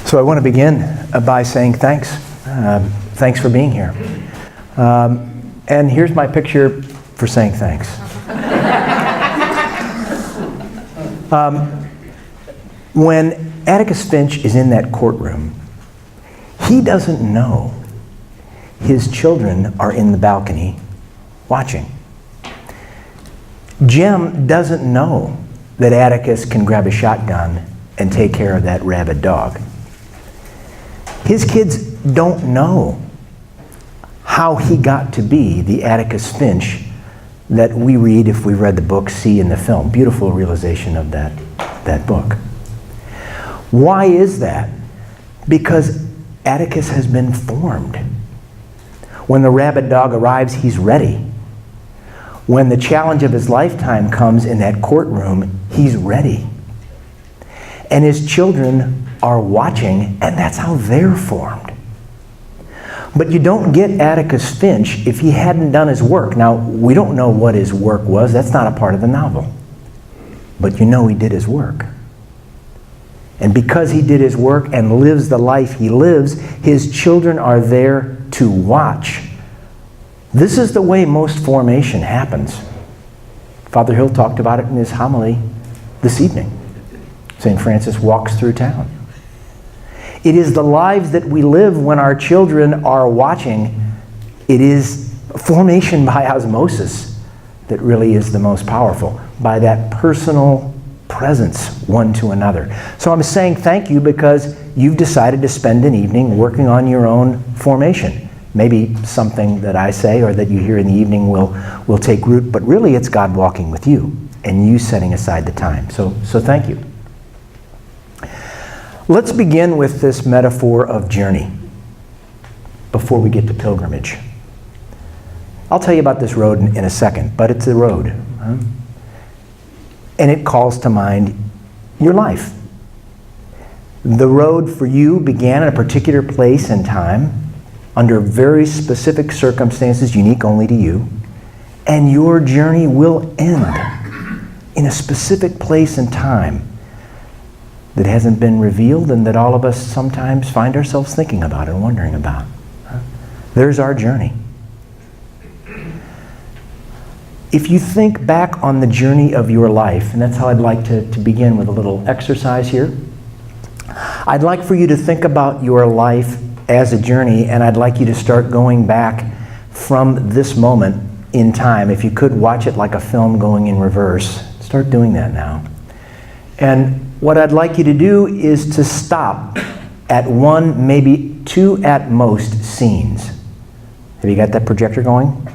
So I want to begin by saying thanks. Thanks for being here. And here's my picture for saying thanks. When Atticus Finch is in that courtroom, he doesn't know his children are in the balcony watching. Jem doesn't know that Atticus can grab a shotgun and take care of that rabid dog. His kids don't know how he got to be the Atticus Finch that we read, if we read the book, see in the film. Beautiful realization of that book. Why is that? Because Atticus has been formed. When the rabid dog arrives, he's ready. When the challenge of his lifetime comes in that courtroom, he's ready. And his children are watching, and that's how they're formed. But you don't get Atticus Finch if he hadn't done his work. Now, we don't know what his work was. That's not a part of the novel. But you know he did his work. And because he did his work and lives the life he lives, his children are there to watch. This is the way most formation happens. Father Hill talked about it in his homily this evening. St. Francis walks through town. It is the lives that we live when our children are watching. It is formation by osmosis that really is the most powerful, by that personal presence one to another. So I'm saying thank you because you've decided to spend an evening working on your own formation. Maybe something that I say or that you hear in the evening will take root, but really it's God walking with you and you setting aside the time. So thank you. Let's begin with this metaphor of journey before we get to pilgrimage. I'll tell you about this road in a second, but it's a road. And it calls to mind your life. The road for you began in a particular place and time, under very specific circumstances unique only to you, and your journey will end in a specific place and time that hasn't been revealed and that all of us sometimes find ourselves thinking about and wondering about. There's our journey. If you think back on the journey of your life, and that's how I'd like to begin with a little exercise here, I'd like for you to think about your life as a journey, and I'd like you to start going back from this moment in time. If you could watch it like a film going in reverse, start doing that now. And what I'd like you to do is to stop at one, maybe two at most scenes. Have you got that projector going?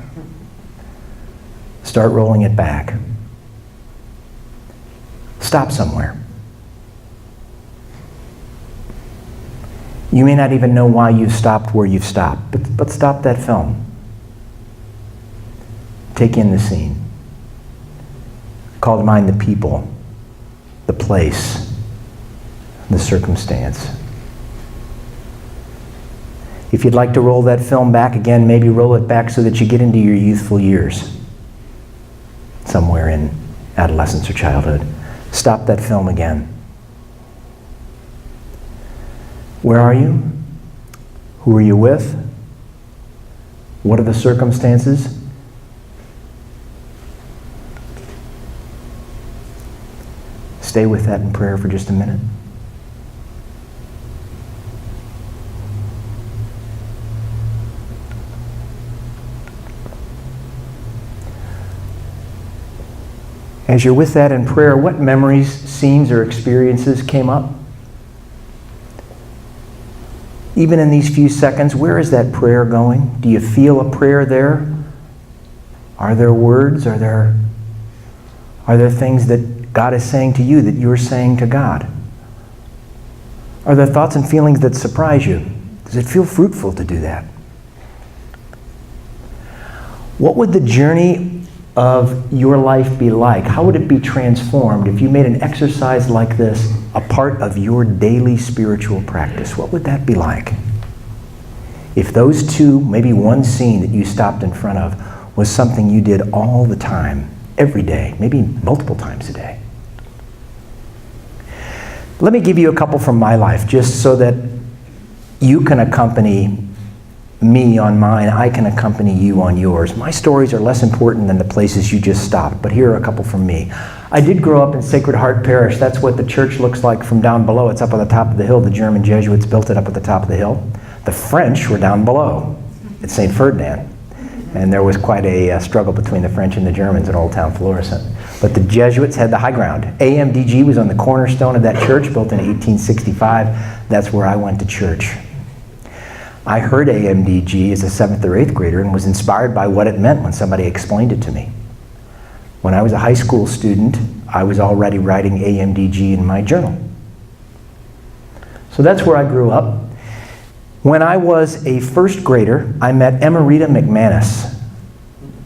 Start rolling it back. Stop somewhere. You may not even know why you've stopped where you've stopped, but stop that film. Take in the scene. Call to mind the people, the place, the circumstance. If you'd like to roll that film back again, maybe roll it back so that you get into your youthful years, somewhere in adolescence or childhood. Stop that film again. Where are you? Who are you with? What are the circumstances? Stay with that in prayer for just a minute. As you're with that in prayer, what memories, scenes, or experiences came up? Even in these few seconds, where is that prayer going? Do you feel a prayer there? Are there words? Are there things that God is saying to you that you're saying to God? Are there thoughts and feelings that surprise you? Does it feel fruitful to do that? What would the journey of your life be like? How would it be transformed if you made an exercise like this a part of your daily spiritual practice? What would that be like? If those two, maybe one scene that you stopped in front of was something you did all the time, every day, maybe multiple times a day. Let me give you a couple from my life, just so that you can accompany me on mine, I can accompany you on yours. My stories are less important than the places you just stopped, but here are a couple from me. I did grow up in Sacred Heart Parish. That's what the church looks like from down below. It's up on the top of the hill. The German Jesuits built it up at the top of the hill. The French were down below at St. Ferdinand. And there was quite a struggle between the French and the Germans in Old Town Florissant. But the Jesuits had the high ground. AMDG was on the cornerstone of that church, built in 1865. That's where I went to church. I heard AMDG as a 7th or 8th grader and was inspired by what it meant when somebody explained it to me. When I was a high school student, I was already writing AMDG in my journal. So that's where I grew up. When I was a 1st grader, I met Emerita McManus,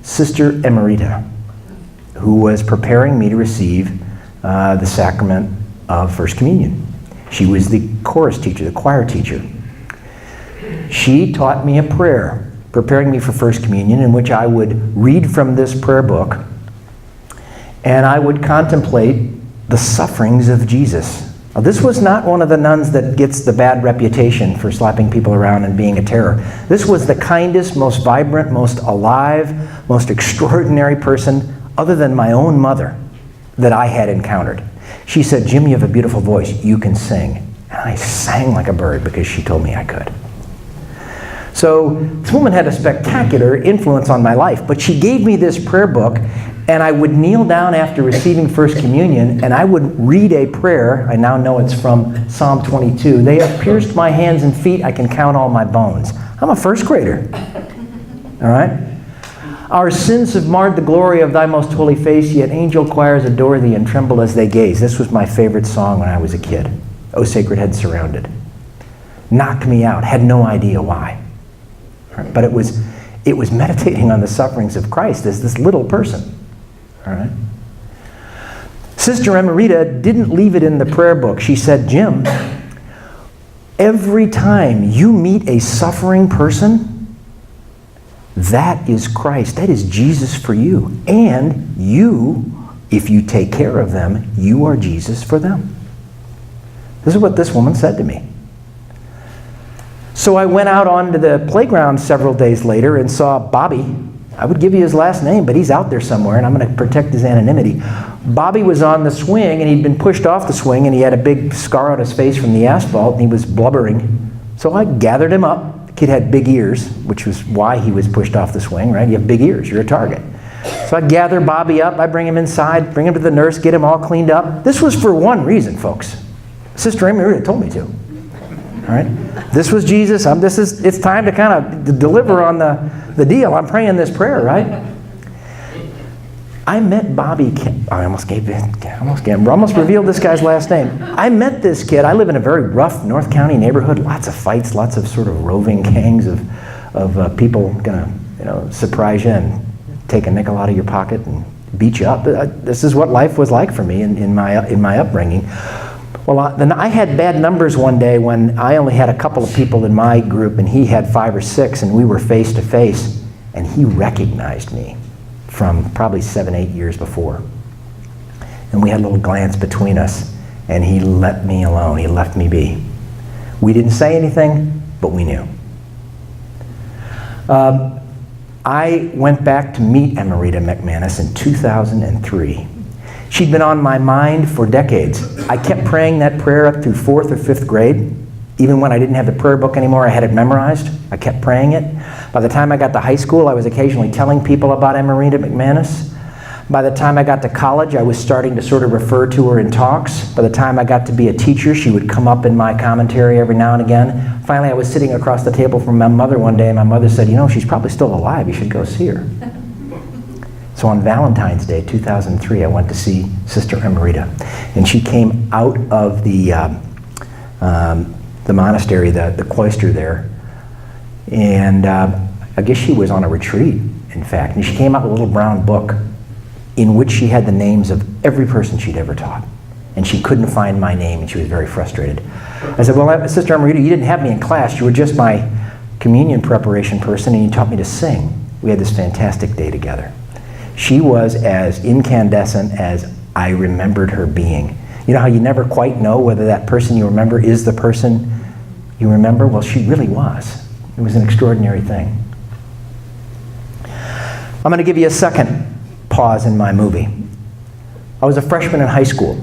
Sister Emerita, who was preparing me to receive the sacrament of First Communion. She was the chorus teacher, the choir teacher. She taught me a prayer, preparing me for First Communion, in which I would read from this prayer book, and I would contemplate the sufferings of Jesus. Now, this was not one of the nuns that gets the bad reputation for slapping people around and being a terror. This was the kindest, most vibrant, most alive, most extraordinary person, other than my own mother, that I had encountered. She said, "Jim, you have a beautiful voice. You can sing." And I sang like a bird because she told me I could. So this woman had a spectacular influence on my life, but she gave me this prayer book, and I would kneel down after receiving First Communion, and I would read a prayer. I now know it's from Psalm 22. "They have pierced my hands and feet, I can count all my bones." I'm a 1st grader, all right? "Our sins have marred the glory of thy most holy face, yet angel choirs adore thee and tremble as they gaze." This was my favorite song when I was a kid. "O Sacred Head Surrounded." Knocked me out, had no idea why. But it was meditating on the sufferings of Christ as this little person. All right? Sister Emerita didn't leave it in the prayer book. She said, "Jim, every time you meet a suffering person, that is Christ. That is Jesus for you. And you, if you take care of them, you are Jesus for them." This is what this woman said to me. So I went out onto the playground several days later and saw Bobby. I would give you his last name, but he's out there somewhere, and I'm going to protect his anonymity. Bobby was on the swing, and he'd been pushed off the swing, and he had a big scar on his face from the asphalt, and he was blubbering. So I gathered him up. The kid had big ears, which was why he was pushed off the swing, right? You have big ears, you're a target. So I gather Bobby up, I bring him inside, bring him to the nurse, get him all cleaned up. This was for one reason, folks. Sister Emerita told me to. All right? This was Jesus. It's time to kind of deliver on the deal. I'm praying this prayer, right? I met Bobby. I almost revealed this guy's last name. I met this kid. I live in a very rough North County neighborhood. Lots of fights, lots of sort of roving gangs of people gonna surprise you and take a nickel out of your pocket and beat you up. This is what life was like for me in my upbringing. Well, then I had bad numbers one day when I only had a couple of people in my group and he had 5 or 6, and we were face to face, and he recognized me from probably 7, 8 years before. And we had a little glance between us, and he let me alone. He left me be. We didn't say anything, but we knew. I went back to meet Emerita McManus in 2003. She'd been on my mind for decades. I kept praying that prayer up through 4th or 5th grade. Even when I didn't have the prayer book anymore, I had it memorized. I kept praying it. By the time I got to high school, I was occasionally telling people about Emerita McManus. By the time I got to college, I was starting to sort of refer to her in talks. By the time I got to be a teacher, she would come up in my commentary every now and again. Finally, I was sitting across the table from my mother one day, and my mother said, she's probably still alive. You should go see her. So on Valentine's Day, 2003, I went to see Sister Emerita. And she came out of the monastery, the cloister there. And I guess she was on a retreat, in fact. And she came out with a little brown book in which she had the names of every person she'd ever taught. And she couldn't find my name, and she was very frustrated. I said, well, Sister Emerita, you didn't have me in class. You were just my communion preparation person, and you taught me to sing. We had this fantastic day together. She was as incandescent as I remembered her being. You know how you never quite know whether that person you remember is the person you remember? Well, she really was. It was an extraordinary thing. I'm going to give you a second pause in my movie. I was a freshman in high school.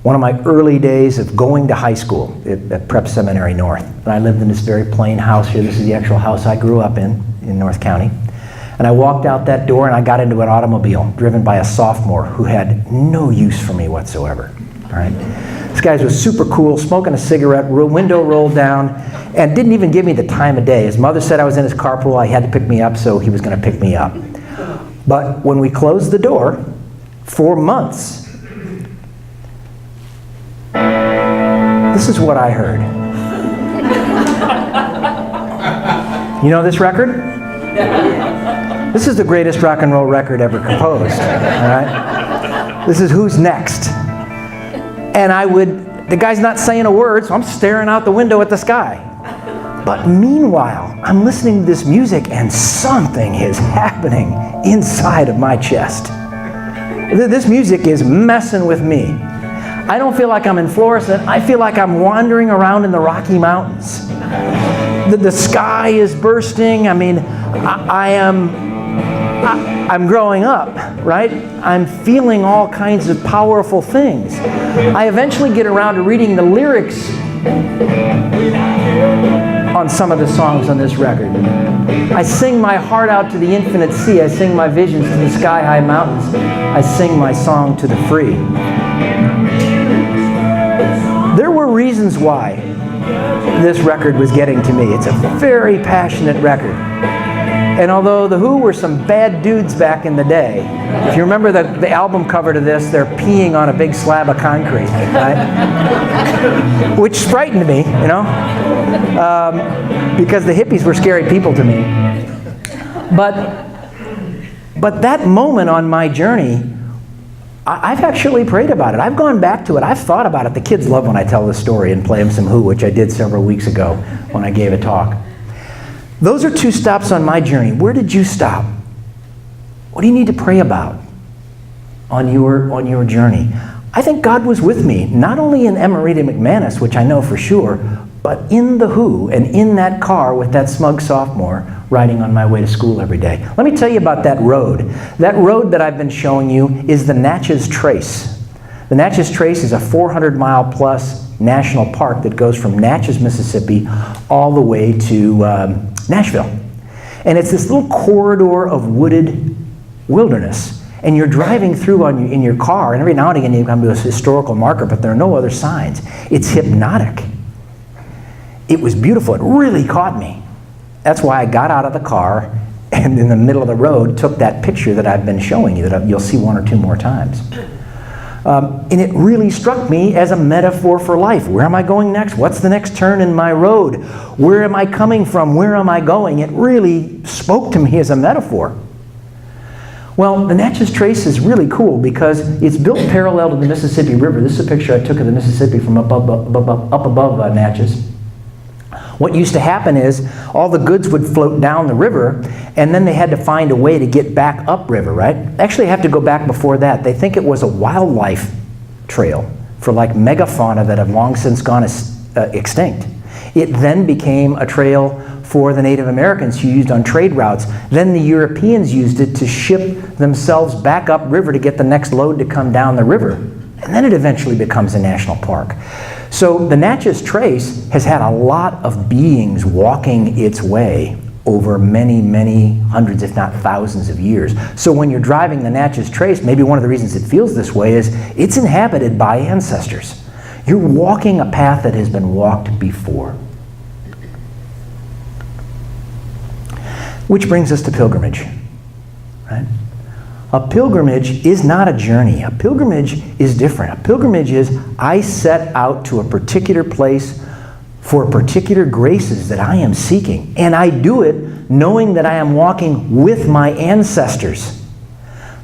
One of my early days of going to high school at Prep Seminary North. And I lived in this very plain house here. This is the actual house I grew up in North County. And I walked out that door and I got into an automobile driven by a sophomore who had no use for me whatsoever. All right? This guy was super cool, smoking a cigarette, window rolled down, and didn't even give me the time of day. His mother said I was in his carpool, I had to pick me up, so he was going to pick me up. But when we closed the door, for months, this is what I heard. You know this record? This is the greatest rock and roll record ever composed. All right? This is Who's Next. And the guy's not saying a word, so I'm staring out the window at the sky. But meanwhile, I'm listening to this music and something is happening inside of my chest. This music is messing with me. I don't feel like I'm in Florissant. I feel like I'm wandering around in the Rocky Mountains. The sky is bursting. I mean, I'm growing up, right? I'm feeling all kinds of powerful things. I eventually get around to reading the lyrics on some of the songs on this record. I sing my heart out to the infinite sea. I sing my visions to the sky-high mountains. I sing my song to the free. There were reasons why this record was getting to me. It's a very passionate record. And although The Who were some bad dudes back in the day, if you remember the album cover to this, they're peeing on a big slab of concrete, right? Which frightened me, you know, because the hippies were scary people to me. But that moment on my journey, I've actually prayed about it. I've gone back to it. I've thought about it. The kids love when I tell this story and play them some Who, which I did several weeks ago when I gave a talk. Those are two stops on my journey. Where did you stop? What do you need to pray about on your journey? I think God was with me, not only in Emerita McManus, which I know for sure, but in The Who and in that car with that smug sophomore riding on my way to school every day. Let me tell you about that road. That road that I've been showing you is the Natchez Trace. The Natchez Trace is a 400-mile-plus national park that goes from Natchez, Mississippi, all the way to Nashville. And it's this little corridor of wooded wilderness. And you're driving through in your car, and every now and again you come to a historical marker, but there are no other signs. It's hypnotic. It was beautiful. It really caught me. That's why I got out of the car and in the middle of the road took that picture that I've been showing you, that you'll see one or two more times. And it really struck me as a metaphor for life. Where am I going next? What's the next turn in my road? Where am I coming from? Where am I going? It really spoke to me as a metaphor. Well, the Natchez Trace is really cool because it's built parallel to the Mississippi River. This is a picture I took of the Mississippi from up above Natchez. What used to happen is all the goods would float down the river, and then they had to find a way to get back upriver, right? Actually, they have to go back before that. They think it was a wildlife trail for like megafauna that have long since gone extinct. It then became a trail for the Native Americans who used on trade routes. Then the Europeans used it to ship themselves back upriver to get the next load to come down the river. And then it eventually becomes a national park. So the Natchez Trace has had a lot of beings walking its way over many, many hundreds, if not thousands of years. So when you're driving the Natchez Trace, maybe one of the reasons it feels this way is it's inhabited by ancestors. You're walking a path that has been walked before. Which brings us to pilgrimage, right? A pilgrimage is not a journey. A pilgrimage is different. A pilgrimage is I set out to a particular place for particular graces that I am seeking. And I do it knowing that I am walking with my ancestors.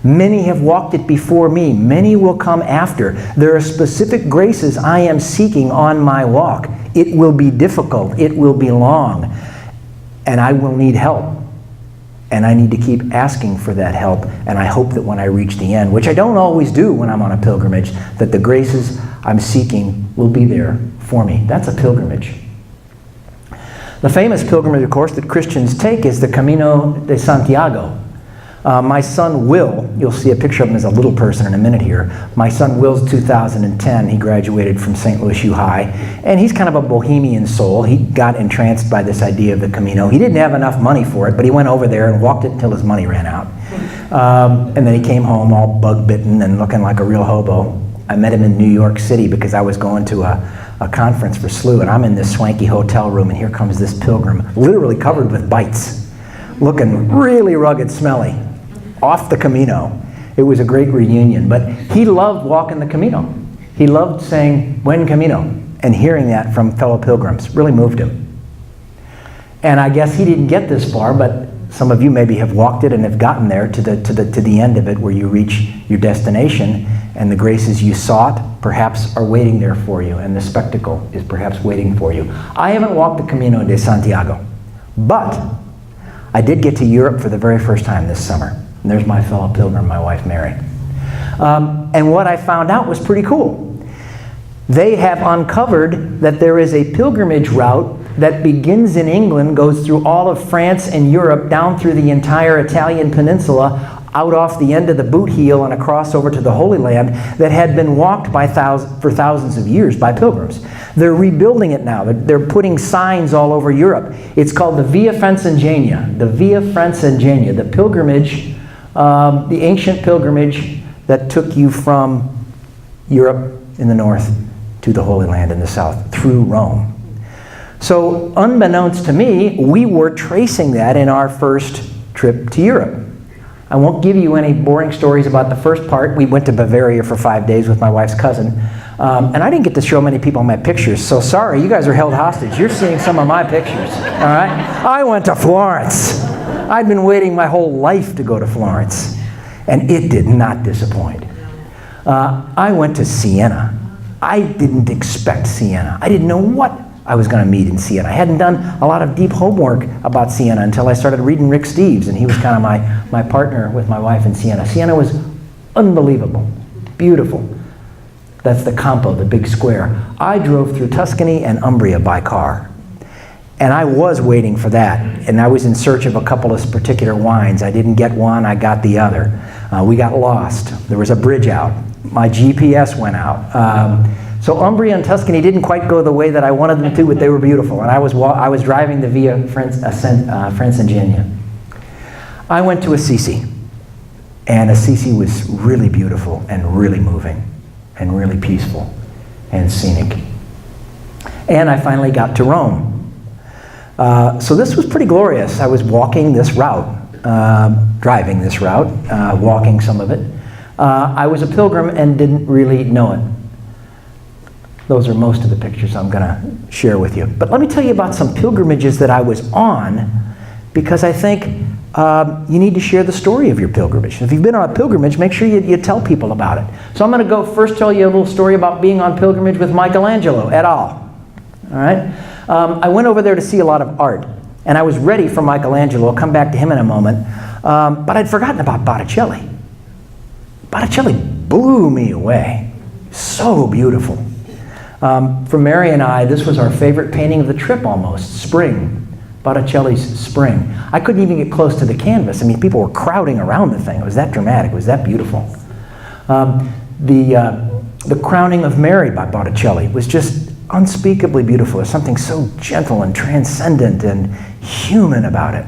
Many have walked it before me. Many will come after. There are specific graces I am seeking on my walk. It will be difficult. It will be long. And I will need help. And I need to keep asking for that help, and I hope that when I reach the end, which I don't always do when I'm on a pilgrimage, that the graces I'm seeking will be there for me. That's a pilgrimage. The famous pilgrimage, of course, that Christians take is the Camino De Santiago. My son Will, you'll see a picture of him as a little person in a minute here. My son Will's 2010. He graduated from St. Louis U High, and he's kind of a bohemian soul. He got entranced by this idea of the Camino. He didn't have enough money for it, but he went over there and walked it until his money ran out. And then he came home all bug-bitten and looking like a real hobo. I met him in New York City because I was going to a conference for SLU, and I'm in this swanky hotel room, and here comes this pilgrim, literally covered with bites, looking really rugged, smelly, off the Camino. It was a great reunion, but he loved walking the Camino. He loved saying, "Buen Camino," and hearing that from fellow pilgrims really moved him. And I guess he didn't get this far, but some of you maybe have walked it and have gotten there to the end of it, where you reach your destination, and the graces you sought perhaps are waiting there for you, and the spectacle is perhaps waiting for you. I haven't walked the Camino de Santiago, but I did get to Europe for the very first time this summer. And there's my fellow pilgrim, my wife Mary. And what I found out was pretty cool. They have uncovered that there is a pilgrimage route that begins in England, goes through all of France and Europe, down through the entire Italian peninsula, out off the end of the boot heel and across over to the Holy Land, that had been walked for thousands of years by pilgrims. They're rebuilding it now. They're putting signs all over Europe. It's called the Via Francigena. The Via Francigena, the pilgrimage, the ancient pilgrimage that took you from Europe in the north to the Holy Land in the south, through Rome. So unbeknownst to me, we were tracing that in our first trip to Europe. I won't give you any boring stories about the first part. We went to Bavaria for 5 days with my wife's cousin. And I didn't get to show many people my pictures, so sorry, you guys are held hostage. You're seeing some of my pictures, all right? I went to Florence. I'd been waiting my whole life to go to Florence, and it did not disappoint. I went to Siena. I didn't expect Siena. I didn't know what I was going to meet in Siena. I hadn't done a lot of deep homework about Siena until I started reading Rick Steves, and he was kind of my partner with my wife in Siena. Siena was unbelievable, beautiful. That's the Campo, the big square. I drove through Tuscany and Umbria by car. And I was waiting for that. And I was in search of a couple of particular wines. I didn't get one, I got the other. We got lost. There was a bridge out. My GPS went out. So Umbria and Tuscany didn't quite go the way that I wanted them to, but they were beautiful. And I was driving the Via Francigena. I went to Assisi. And Assisi was really beautiful and really moving and really peaceful and scenic. And I finally got to Rome. So this was pretty glorious. I was walking this route, driving this route, walking some of it. I was a pilgrim and didn't really know it. Those are most of the pictures I'm going to share with you. But let me tell you about some pilgrimages that I was on, because I think you need to share the story of your pilgrimage. If you've been on a pilgrimage, make sure you tell people about it. So I'm going to go first tell you a little story about being on pilgrimage with Michelangelo et al. All right? I went over there to see a lot of art, and I was ready for Michelangelo. I'll come back to him in a moment. But I'd forgotten about Botticelli. Botticelli blew me away. So beautiful. For Mary and I, this was our favorite painting of the trip almost, Spring. Botticelli's Spring. I couldn't even get close to the canvas. I mean, people were crowding around the thing. It was that dramatic. It was that beautiful. The Crowning of Mary by Botticelli was just unspeakably beautiful. There's something so gentle and transcendent and human about it.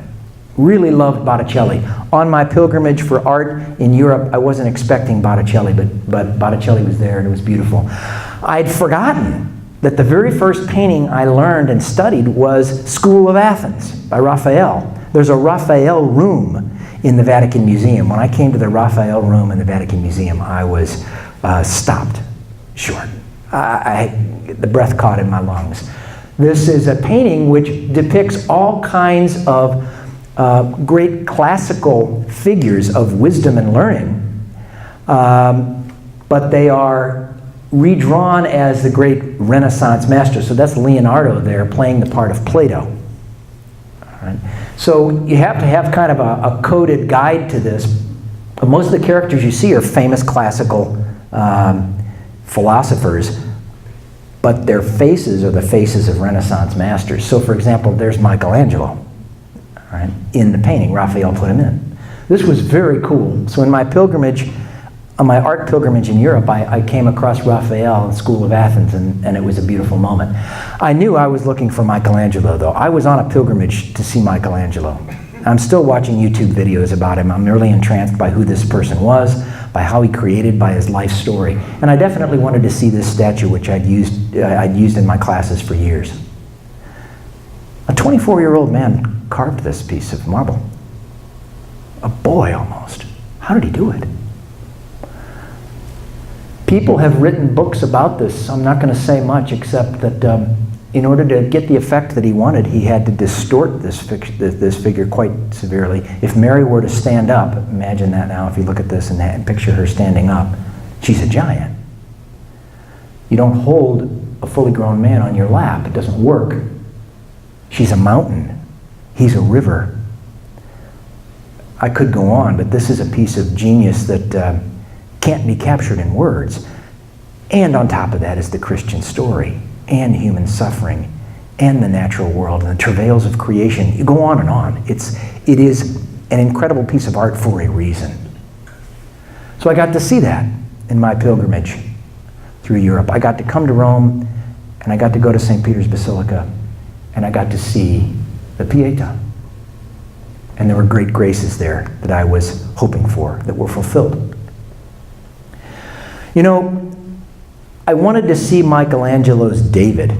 Really loved Botticelli. On my pilgrimage for art in Europe, I wasn't expecting Botticelli, but Botticelli was there and it was beautiful. I'd forgotten that the very first painting I learned and studied was School of Athens by Raphael. There's a Raphael room in the Vatican Museum. When I came to the Raphael room in the Vatican Museum, I was stopped short. The breath caught in my lungs. This is a painting which depicts all kinds of great classical figures of wisdom and learning, but they are redrawn as the great Renaissance masters. So that's Leonardo there playing the part of Plato. All Right? So you have to have kind of a coded guide to this. But most of the characters you see are famous classical philosophers, but their faces are the faces of Renaissance masters. So for example, there's Michelangelo, right, in the painting. Raphael put him in. This was very cool. So in my pilgrimage, on my art pilgrimage in Europe, I came across Raphael in the School of Athens, and it was a beautiful moment. I knew I was looking for Michelangelo, though. I was on a pilgrimage to see Michelangelo. I'm still watching YouTube videos about him. I'm really entranced by who this person was, by how he created, by his life story. And I definitely wanted to see this statue, which I'd used in my classes for years. A 24-year-old man carved this piece of marble. A boy, almost. How did he do it? People have written books about this. I'm not going to say much, except that in order to get the effect that he wanted, he had to distort this figure quite severely. If Mary were to stand up, imagine that now, if you look at this and picture her standing up, she's a giant. You don't hold a fully grown man on your lap. It doesn't work. She's a mountain. He's a river. I could go on, but this is a piece of genius that can't be captured in words. And on top of that is the Christian story, and human suffering, and the natural world, and the travails of creation. You go on and on. It is an incredible piece of art for a reason. So I got to see that in my pilgrimage through Europe. I got to come to Rome, and I got to go to St. Peter's Basilica, and I got to see the Pietà. And there were great graces there that I was hoping for, that were fulfilled. You know, I wanted to see Michelangelo's David,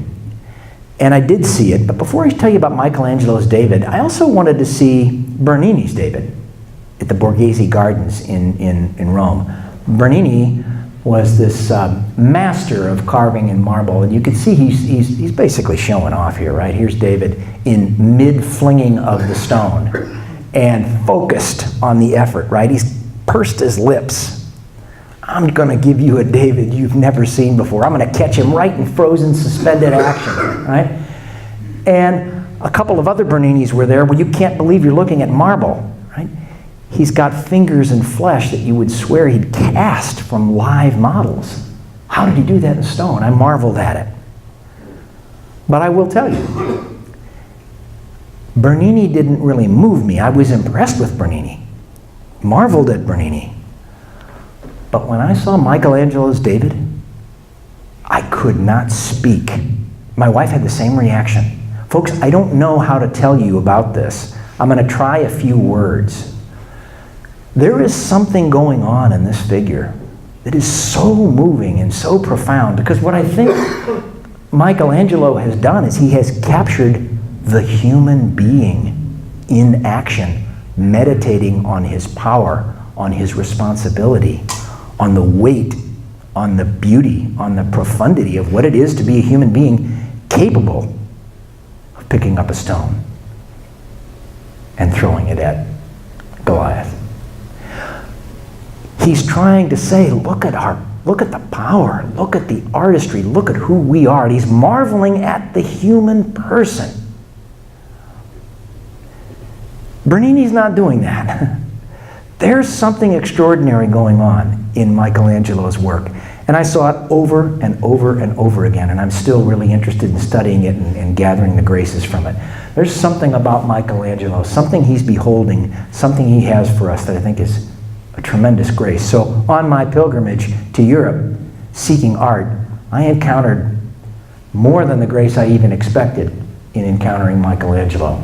and I did see it, but before I tell you about Michelangelo's David, I also wanted to see Bernini's David at the Borghese Gardens in Rome. Bernini was this master of carving in marble, and you can see he's basically showing off here, right? Here's David in mid-flinging of the stone and focused on the effort, right? He's pursed his lips. I'm going to give you a David you've never seen before. I'm going to catch him right in frozen, suspended action, right? And a couple of other Berninis were there where you can't believe you're looking at marble, right? He's got fingers and flesh that you would swear he'd cast from live models. How did he do that in stone? I marveled at it. But I will tell you, Bernini didn't really move me. I was impressed with Bernini, marveled at Bernini. But when I saw Michelangelo's David, I could not speak. My wife had the same reaction. Folks, I don't know how to tell you about this. I'm going to try a few words. There is something going on in this figure that is so moving and so profound, because what I think Michelangelo has done is he has captured the human being in action, meditating on his power, on his responsibility, on the weight, on the beauty, on the profundity of what it is to be a human being capable of picking up a stone and throwing it at Goliath. He's trying to say, look at the power, look at the artistry, look at who we are. And he's marveling at the human person. Bernini's not doing that. There's something extraordinary going on in Michelangelo's work. And I saw it over and over and over again, and I'm still really interested in studying it and gathering the graces from it. There's something about Michelangelo, something he's beholding, something he has for us that I think is a tremendous grace. So on my pilgrimage to Europe, seeking art, I encountered more than the grace I even expected in encountering Michelangelo.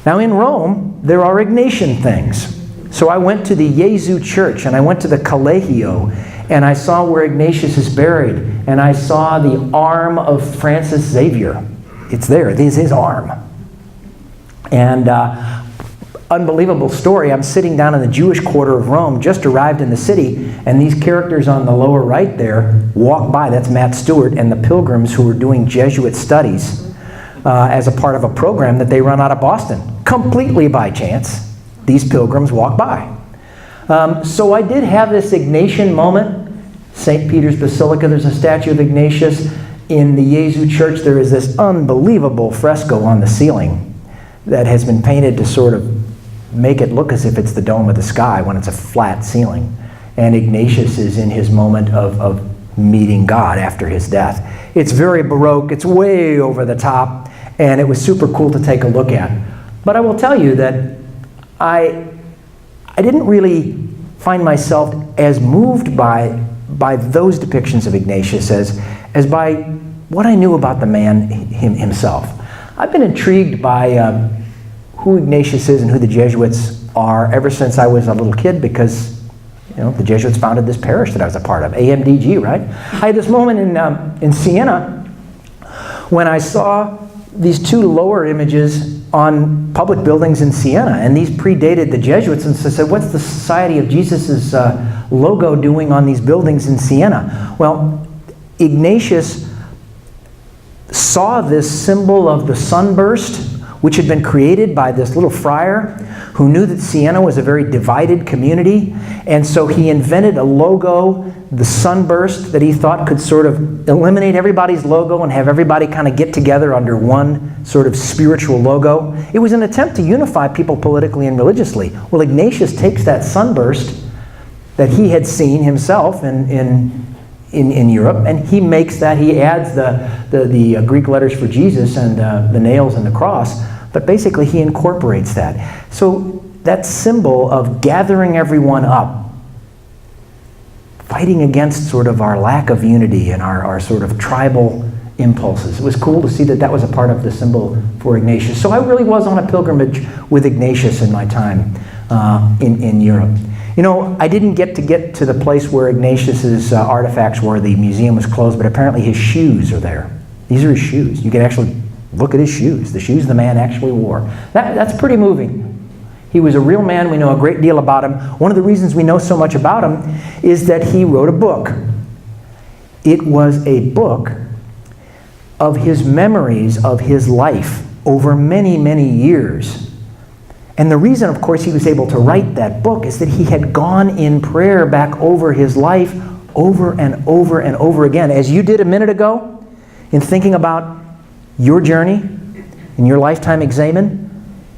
Now in Rome, there are Ignatian things. So I went to the Jesu Church, and I went to the Collegio, and I saw where Ignatius is buried, and I saw the arm of Francis Xavier. It's there. It is his arm. And unbelievable story. I'm sitting down in the Jewish quarter of Rome, just arrived in the city, and these characters on the lower right there walk by. That's Matt Stewart and the pilgrims who were doing Jesuit studies as a part of a program that they run out of Boston, completely by chance. These pilgrims walk by. So I did have this Ignatian moment. St. Peter's Basilica, there's a statue of Ignatius. In the Jesu Church, there is this unbelievable fresco on the ceiling that has been painted to sort of make it look as if it's the dome of the sky when it's a flat ceiling. And Ignatius is in his moment of meeting God after his death. It's very Baroque, it's way over the top, and it was super cool to take a look at. But I will tell you that I didn't really find myself as moved by those depictions of Ignatius as by what I knew about the man himself. I've been intrigued by who Ignatius is and who the Jesuits are ever since I was a little kid, because the Jesuits founded this parish that I was a part of, AMDG, right? I had this moment in Siena when I saw these two lower images on public buildings in Siena, and these predated the Jesuits, and so I said, what's the Society of Jesus' logo doing on these buildings in Siena? Well, Ignatius saw this symbol of the sunburst, which had been created by this little friar who knew that Siena was a very divided community, and so he invented a logo, the sunburst, that he thought could sort of eliminate everybody's logo and have everybody kind of get together under one sort of spiritual logo. It was an attempt to unify people politically and religiously. Well, Ignatius takes that sunburst that he had seen himself in Europe, and he makes that, he adds the Greek letters for Jesus and the nails and the cross, but basically he incorporates that. So that symbol of gathering everyone up, fighting against sort of our lack of unity and our sort of tribal impulses. It was cool to see that that was a part of the symbol for Ignatius. So I really was on a pilgrimage with Ignatius in my time in Europe. I didn't get to the place where Ignatius's artifacts were. The museum was closed, but apparently his shoes are there. These are his shoes. You can actually look at his shoes, the shoes the man actually wore. That's pretty moving. He was a real man. We know a great deal about him. One of the reasons we know so much about him is that he wrote a book. It was a book of his memories of his life over many, many years. And the reason, of course, he was able to write that book is that he had gone in prayer back over his life over and over and over again. As you did a minute ago in thinking about your journey in your lifetime examen,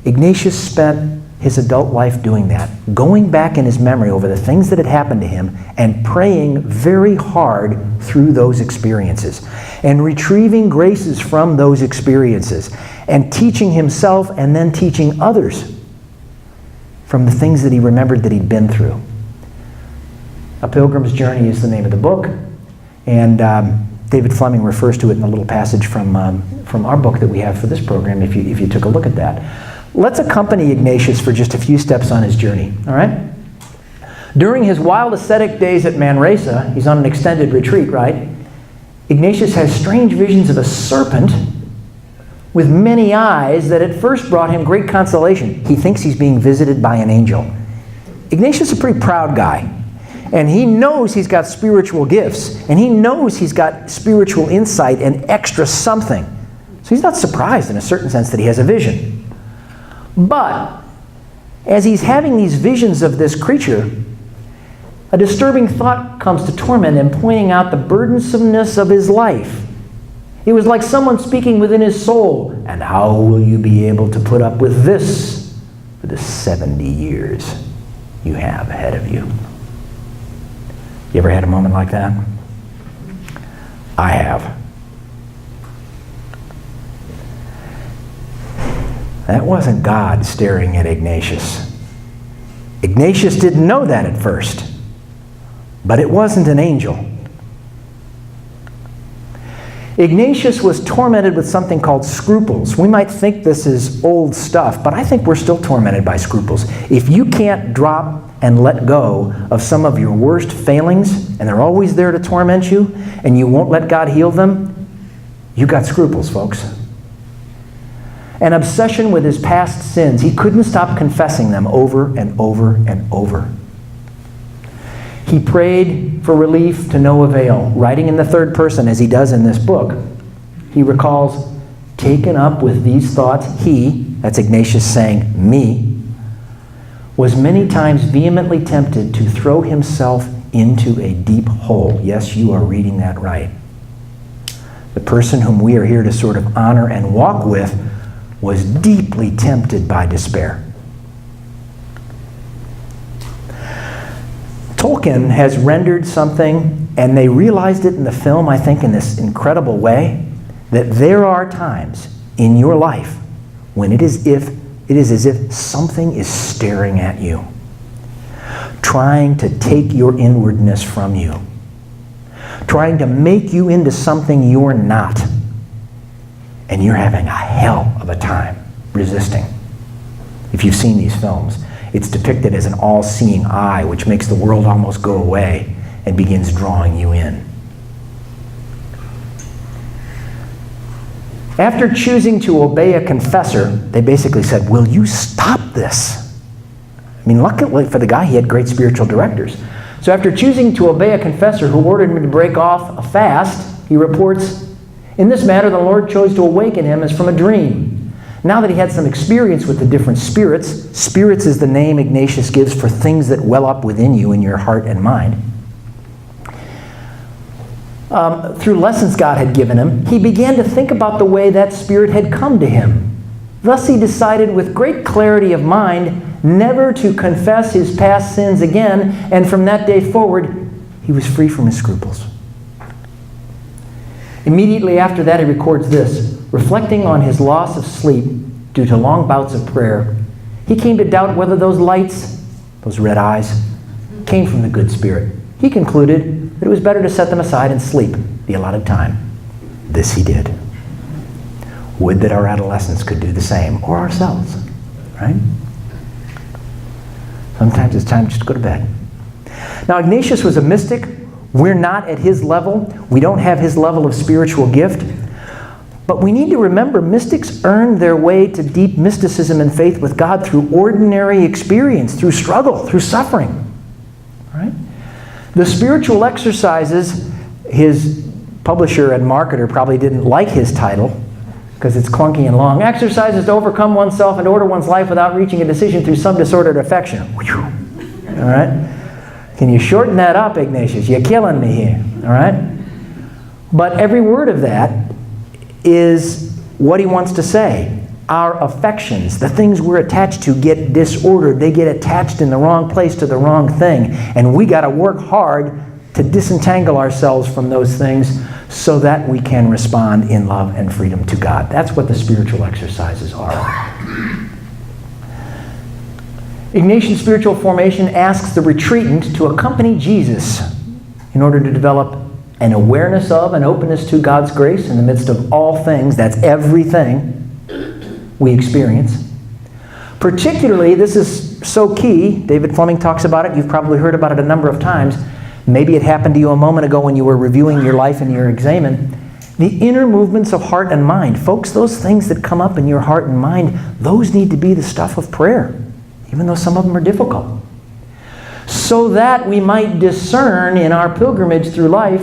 Ignatius spent his adult life doing that, going back in his memory over the things that had happened to him and praying very hard through those experiences and retrieving graces from those experiences and teaching himself and then teaching others from the things that he remembered that he'd been through. A Pilgrim's Journey is the name of the book, and David Fleming refers to it in a little passage from our book that we have for this program, if you took a look at that. Let's accompany Ignatius for just a few steps on his journey, all right? During his wild ascetic days at Manresa, he's on an extended retreat, right? Ignatius has strange visions of a serpent with many eyes that at first brought him great consolation. He thinks he's being visited by an angel. Ignatius is a pretty proud guy, and he knows he's got spiritual gifts, and he knows he's got spiritual insight and extra something. So he's not surprised in a certain sense that he has a vision. But as he's having these visions of this creature, a disturbing thought comes to torment him, pointing out the burdensomeness of his life. It was like someone speaking within his soul, and how will you be able to put up with this for the 70 years you have ahead of you? You ever had a moment like that? I have. That wasn't God staring at Ignatius. Ignatius didn't know that at first, but it wasn't an angel. Ignatius was tormented with something called scruples. We might think this is old stuff, but I think we're still tormented by scruples. If you can't drop and let go of some of your worst failings, and they're always there to torment you, and you won't let God heal them, you got scruples, folks. An obsession with his past sins. He couldn't stop confessing them over and over and over. He prayed for relief to no avail, writing in the third person as he does in this book. He recalls, taken up with these thoughts, he, that's Ignatius saying, me, was many times vehemently tempted to throw himself into a deep hole. Yes, you are reading that right. The person whom we are here to sort of honor and walk with was deeply tempted by despair. Tolkien has rendered something, and they realized it in the film, I think, in this incredible way, that there are times in your life when it is as if something is staring at you, trying to take your inwardness from you, trying to make you into something you're not, and you're having a hell of a time resisting. If you've seen these films, it's depicted as an all-seeing eye, which makes the world almost go away and begins drawing you in. After choosing to obey a confessor, they basically said, will you stop this? I mean, luckily for the guy, he had great spiritual directors. So after choosing to obey a confessor who ordered him to break off a fast, he reports, in this matter, the Lord chose to awaken him as from a dream. Now that he had some experience with the different spirits, spirits is the name Ignatius gives for things that well up within you in your heart and mind. Through lessons God had given him, he began to think about the way that spirit had come to him. Thus he decided with great clarity of mind never to confess his past sins again, and from that day forward, he was free from his scruples. Immediately after that, he records this. Reflecting on his loss of sleep due to long bouts of prayer, he came to doubt whether those lights, those red eyes, came from the good spirit. He concluded that it was better to set them aside and sleep the allotted time. This he did. Would that our adolescents could do the same, or ourselves, right? Sometimes it's time just to go to bed. Now, Ignatius was a mystic. We're not at his level. We don't have his level of spiritual gift. But we need to remember mystics earned their way to deep mysticism and faith with God through ordinary experience, through struggle, through suffering. Right? The spiritual exercises, his publisher and marketer probably didn't like his title because it's clunky and long. Exercises to overcome oneself and order one's life without reaching a decision through some disordered affection. All right? Can you shorten that up, Ignatius? You're killing me here. All right? But every word of that is what he wants to say. Our affections, the things we're attached to, get disordered. They get attached in the wrong place to the wrong thing. And we got to work hard to disentangle ourselves from those things so that we can respond in love and freedom to God. That's what the spiritual exercises are. Ignatian spiritual formation asks the retreatant to accompany Jesus in order to develop an awareness of and openness to God's grace in the midst of all things, that's everything we experience. Particularly, this is so key, David Fleming talks about it, you've probably heard about it a number of times. Maybe it happened to you a moment ago when you were reviewing your life and your examen. The inner movements of heart and mind. Folks, those things that come up in your heart and mind, those need to be the stuff of prayer, even though some of them are difficult. So that we might discern in our pilgrimage through life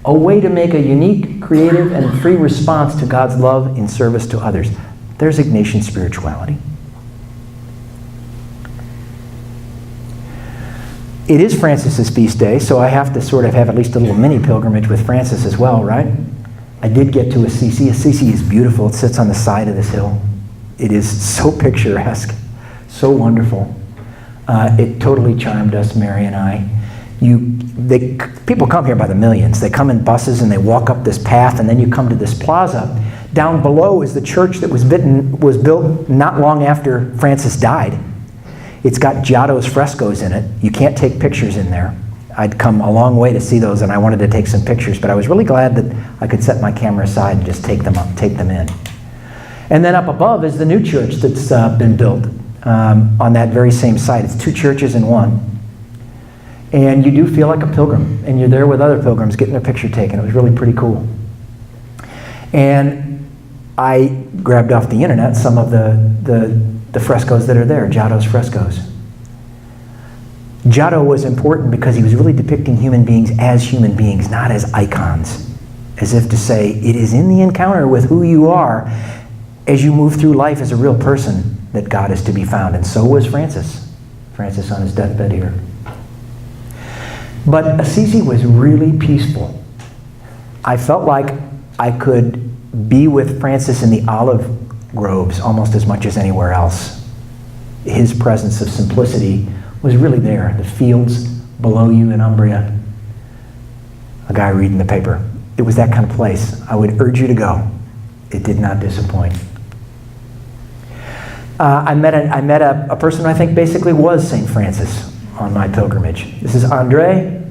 a way to make a unique, creative, and free response to God's love in service to others. There's Ignatian spirituality. It is Francis's feast day, so I have to sort of have at least a little mini pilgrimage with Francis as well, right? I did get to Assisi. Assisi is beautiful. It sits on the side of this hill. It is so picturesque, so wonderful. It totally charmed us, Mary and I. People come here by the millions. They come in buses and they walk up this path, and then you come to this plaza. Down below is the church that was built not long after Francis died. It's got Giotto's frescoes in it. You can't take pictures in there. I'd come a long way to see those, and I wanted to take some pictures, but I was really glad that I could set my camera aside and just take them in. And then up above is the new church that's been built on that very same site. It's two churches in one. And you do feel like a pilgrim, and you're there with other pilgrims getting a picture taken. It was really pretty cool. And I grabbed off the internet some of the frescoes that are there, Giotto's frescoes. Giotto was important because he was really depicting human beings as human beings, not as icons. As if to say, it is in the encounter with who you are as you move through life as a real person that God is to be found. And so was Francis. Francis on his deathbed here. But Assisi was really peaceful. I felt like I could be with Francis in the olive groves almost as much as anywhere else. His presence of simplicity was really there. The fields below you in Umbria, a guy reading the paper. It was that kind of place. I would urge you to go. It did not disappoint. I met a person who I think basically was St. Francis on my pilgrimage. This is Andre.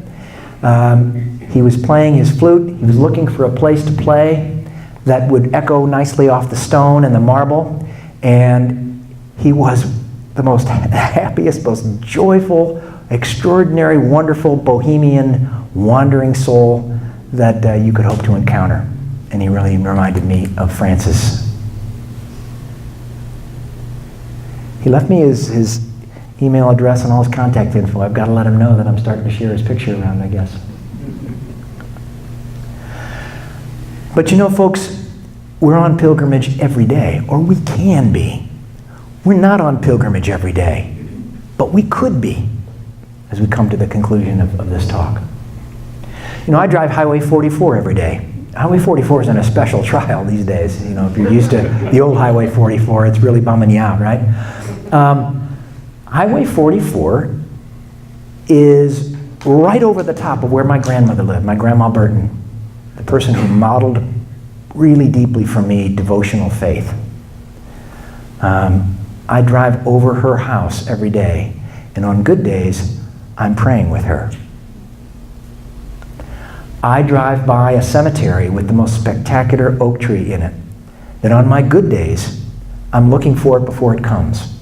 He was playing his flute. He was looking for a place to play that would echo nicely off the stone and the marble. And he was the most happiest, most joyful, extraordinary, wonderful, bohemian, wandering soul that you could hope to encounter. And he really reminded me of Francis. He left me his email address and all his contact info. I've got to let him know that I'm starting to share his picture around, I guess. But you know, folks, we're on pilgrimage every day, or we can be. We're not on pilgrimage every day, but we could be as we come to the conclusion of this talk. You know, I drive Highway 44 every day. Highway 44 is in a special trial these days. You know, if you're used to the old Highway 44, it's really bumming you out, right? Highway 44 is right over the top of where my grandmother lived, my Grandma Burton, the person who modeled really deeply for me devotional faith. I drive over her house every day, and on good days, I'm praying with her. I drive by a cemetery with the most spectacular oak tree in it, that on my good days, I'm looking for it before it comes.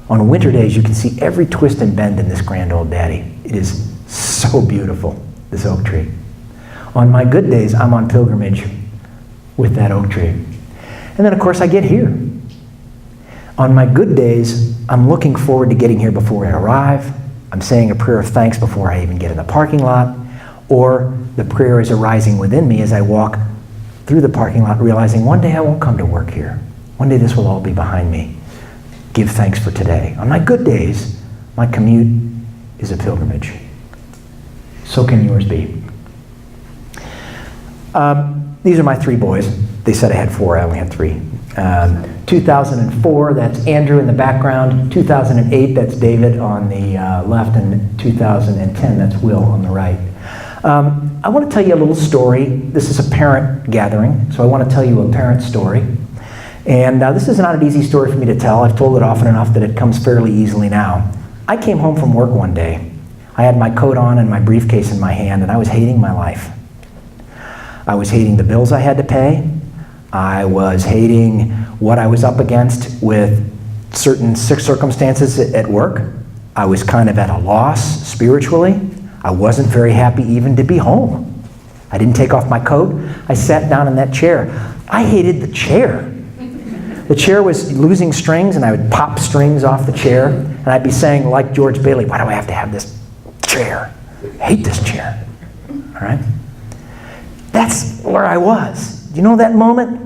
On winter days, you can see every twist and bend in this grand old daddy. It is so beautiful, this oak tree. On my good days, I'm on pilgrimage with that oak tree. And then, of course, I get here. On my good days, I'm looking forward to getting here before I arrive. I'm saying a prayer of thanks before I even get in the parking lot. Or the prayer is arising within me as I walk through the parking lot, realizing one day I won't come to work here. One day this will all be behind me. Give thanks for today. On my good days, my commute is a pilgrimage. So can yours be. These are my three boys. They said I had four, I only had three. 2004, that's Andrew in the background. 2008, that's David on the left. And 2010, that's Will on the right. I want to tell you a little story. This is a parent gathering, so I want to tell you a parent story. And this is not an easy story for me to tell. I've told it often enough that it comes fairly easily now. I came home from work one day. I had my coat on and my briefcase in my hand, and I was hating my life. I was hating the bills I had to pay. I was hating what I was up against with certain circumstances at work. I was kind of at a loss spiritually. I wasn't very happy even to be home. I didn't take off my coat. I sat down in that chair. I hated the chair. The chair was losing strings, and I would pop strings off the chair, and I'd be saying, like George Bailey, why do I have to have this chair? I hate this chair. All right? That's where I was. Do you know that moment?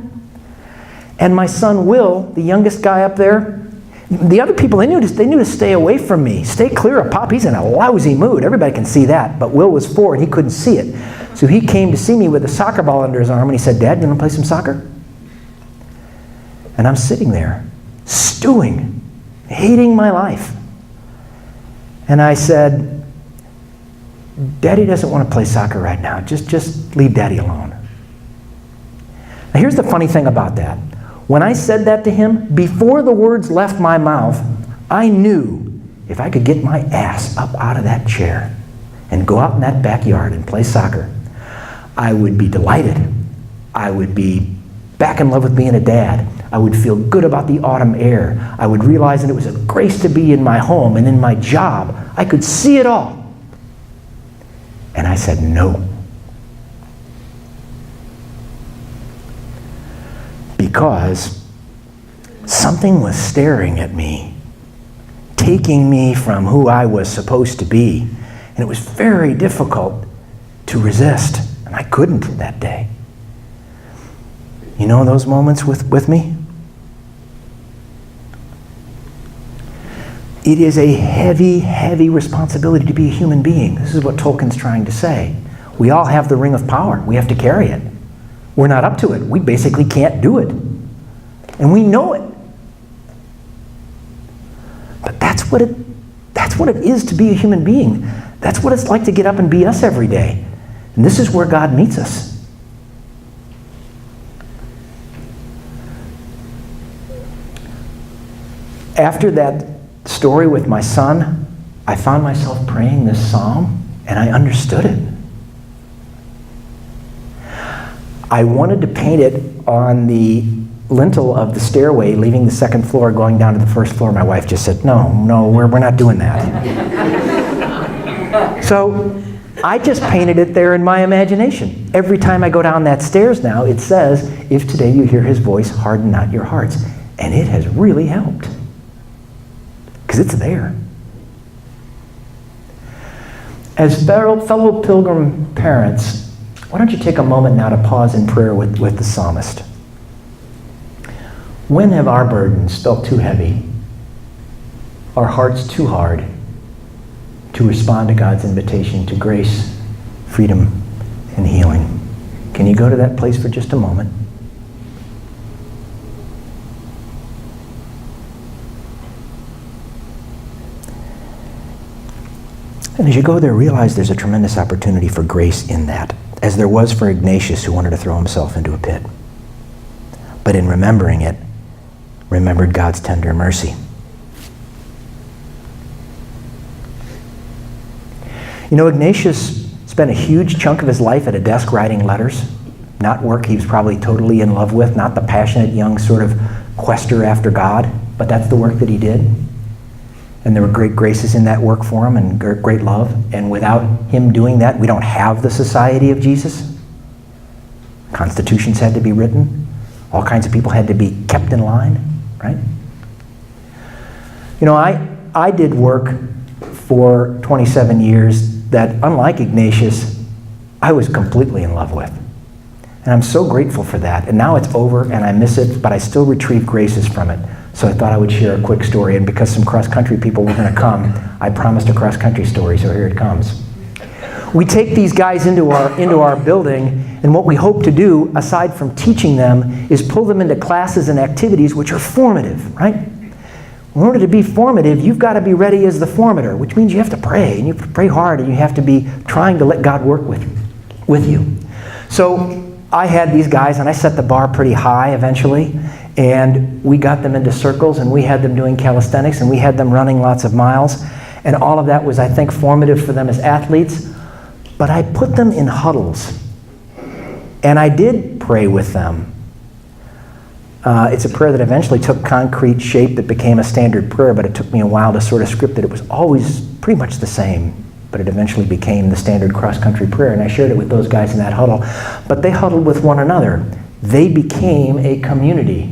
And my son Will, the youngest guy up there, the other people, they knew to stay away from me. Stay clear of Pop. He's in a lousy mood. Everybody can see that. But Will was 4, and he couldn't see it. So he came to see me with a soccer ball under his arm, and he said, Dad, you want to play some soccer? And I'm sitting there, stewing, hating my life. And I said, Daddy doesn't want to play soccer right now. Just leave Daddy alone. Now here's the funny thing about that. When I said that to him, before the words left my mouth, I knew if I could get my ass up out of that chair and go out in that backyard and play soccer, I would be delighted. I would be back in love with being a dad. I would feel good about the autumn air. I would realize that it was a grace to be in my home and in my job. I could see it all. And I said no. Because something was staring at me, taking me from who I was supposed to be. And it was very difficult to resist. And I couldn't that day. You know those moments with me? It is a heavy, heavy responsibility to be a human being. This is what Tolkien's trying to say. We all have the ring of power. We have to carry it. We're not up to it. We basically can't do it. And we know it. But that's what it is to be a human being. That's what it's like to get up and be us every day. And this is where God meets us. After that story with my son, I found myself praying this psalm, and I understood it. I wanted to paint it on the lintel of the stairway, leaving the second floor, going down to the first floor. My wife just said, no, we're not doing that. So I just painted it there in my imagination. Every time I go down that stairs now, it says, if today you hear his voice, harden not your hearts. And it has really helped. Because it's there. As fellow pilgrim parents, why don't you take a moment now to pause in prayer with the psalmist? When have our burdens felt too heavy, our hearts too hard to respond to God's invitation to grace, freedom, and healing? Can you go to that place for just a moment? And as you go there, realize there's a tremendous opportunity for grace in that, as there was for Ignatius, who wanted to throw himself into a pit. But in remembering it, remembered God's tender mercy. You know, Ignatius spent a huge chunk of his life at a desk writing letters, not work he was probably totally in love with, not the passionate young sort of Questor after God, but that's the work that he did. And there were great graces in that work for him and great love. And without him doing that, we don't have the society of Jesus. Constitutions had to be written. All kinds of people had to be kept in line, right? You know, I did work for 27 years that, unlike Ignatius, I was completely in love with. And I'm so grateful for that. And now it's over and I miss it, but I still retrieve graces from it. So I thought I would share a quick story, and because some cross-country people were going to come, I promised a cross-country story, so here it comes. We take these guys into our building, and what we hope to do, aside from teaching them, is pull them into classes and activities which are formative, right? In order to be formative, you've got to be ready as the formator, which means you have to pray, and you pray hard, and you have to be trying to let God work with you. So I had these guys, and I set the bar pretty high eventually, and we got them into circles, and we had them doing calisthenics, and we had them running lots of miles, and all of that was, I think, formative for them as athletes. But I put them in huddles, and I did pray with them. It's a prayer that eventually took concrete shape that became a standard prayer, but it took me a while to sort of script it. It was always pretty much the same, but it eventually became the standard cross-country prayer, and I shared it with those guys in that huddle. But they huddled with one another. They became a community.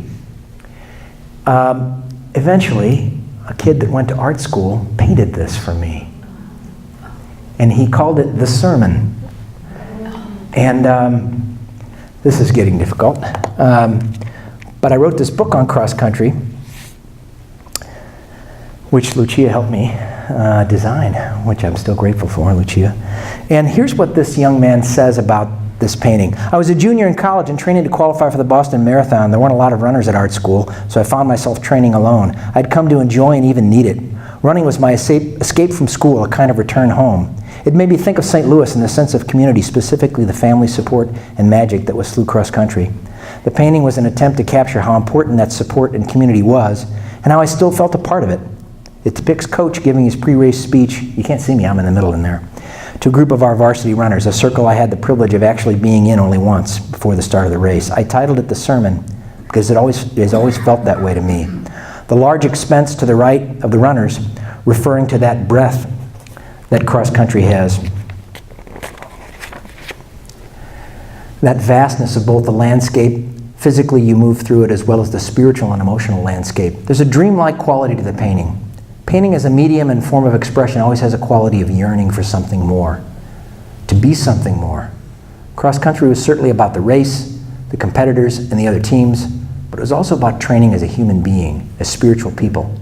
Eventually, a kid that went to art school painted this for me. And he called it The Sermon. And this is getting difficult. But I wrote this book on cross-country, which Lucia helped me design, which I'm still grateful for, Lucia. And here's what this young man says about this painting. I was a junior in college and training to qualify for the Boston Marathon. There weren't a lot of runners at art school, so I found myself training alone. I'd come to enjoy and even need it. Running was my escape from school, a kind of return home. It made me think of St. Louis in the sense of community, specifically the family support and magic that was through cross-country. The painting was an attempt to capture how important that support and community was, and how I still felt a part of it. It depicts Coach giving his pre-race speech, you can't see me, I'm in the middle in there, to a group of our varsity runners, a circle I had the privilege of actually being in only once before the start of the race. I titled it The Sermon because it has always felt that way to me. The large expanse to the right of the runners, referring to that breadth that cross-country has. That vastness of both the landscape, physically you move through it, as well as the spiritual and emotional landscape. There's a dreamlike quality to the painting. Painting as a medium and form of expression always has a quality of yearning for something more, to be something more. Cross-country was certainly about the race, the competitors, and the other teams, but it was also about training as a human being, as spiritual people.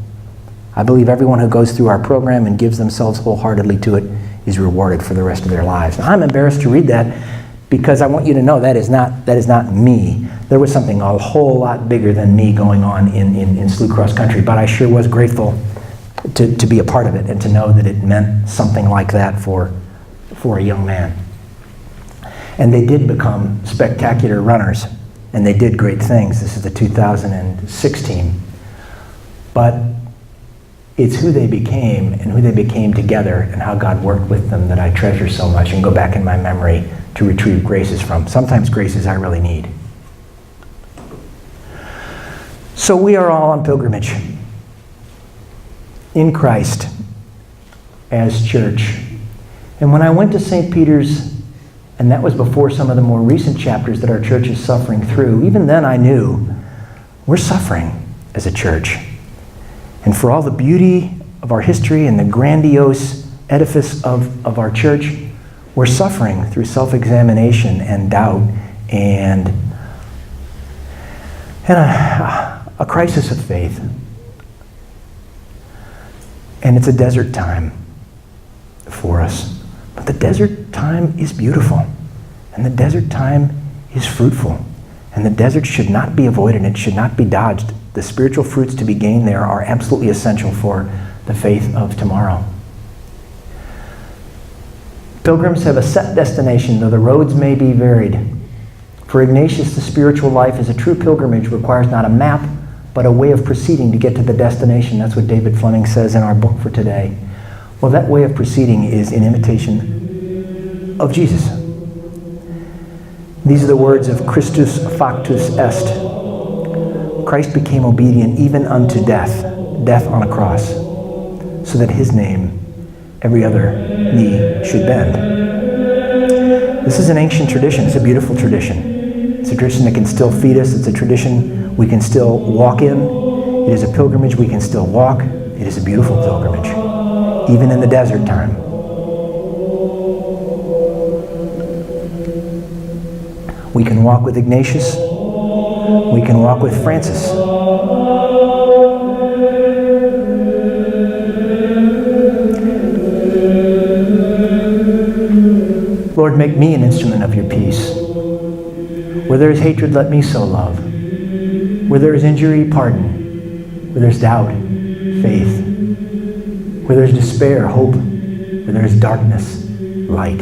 I believe everyone who goes through our program and gives themselves wholeheartedly to it is rewarded for the rest of their lives. Now, I'm embarrassed to read that because I want you to know that is not me. There was something a whole lot bigger than me going on in SLU cross country, but I sure was grateful to be a part of it and to know that it meant something like that for a young man. And they did become spectacular runners, and they did great things. This is the 2006 team. But it's who they became and who they became together and how God worked with them that I treasure so much and go back in my memory to retrieve graces from. Sometimes graces I really need. So we are all on pilgrimage in Christ as church. And when I went to St. Peter's, and that was before some of the more recent chapters that our church is suffering through, even then I knew we're suffering as a church. And for all the beauty of our history and the grandiose edifice of our church, we're suffering through self-examination and doubt and a crisis of faith. And it's a desert time for us. But the desert time is beautiful. And the desert time is fruitful. And the desert should not be avoided. It should not be dodged. The spiritual fruits to be gained there are absolutely essential for the faith of tomorrow. Pilgrims have a set destination, though the roads may be varied. For Ignatius, the spiritual life is a true pilgrimage, requires not a map, but a way of proceeding to get to the destination. That's what David Fleming says in our book for today. Well, that way of proceeding is in imitation of Jesus. These are the words of Christus factus est. Christ became obedient even unto death, death on a cross, so that his name every other knee should bend. This is an ancient tradition. It's a beautiful tradition. It's a tradition that can still feed us. It's a tradition we can still walk in. It is a pilgrimage we can still walk. It is a beautiful pilgrimage, even in the desert time. We can walk with Ignatius. We can walk with Francis. Lord, make me an instrument of your peace. Where there is hatred, let me sow love. Where there is injury, pardon. Where there is doubt, faith. Where there is despair, hope. Where there is darkness, light.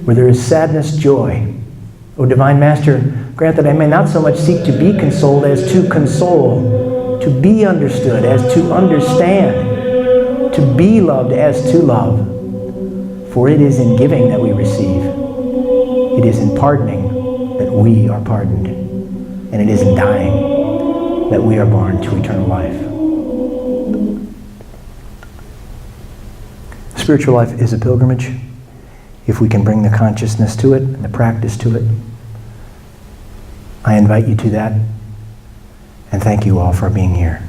Where there is sadness, joy. O divine Master, grant that I may not so much seek to be consoled as to console, to be understood as to understand, to be loved as to love. For it is in giving that we receive. It is in pardoning that we are pardoned. And it is in dying that we are born to eternal life. Spiritual life is a pilgrimage, if we can bring the consciousness to it and the practice to it. I invite you to that, and thank you all for being here.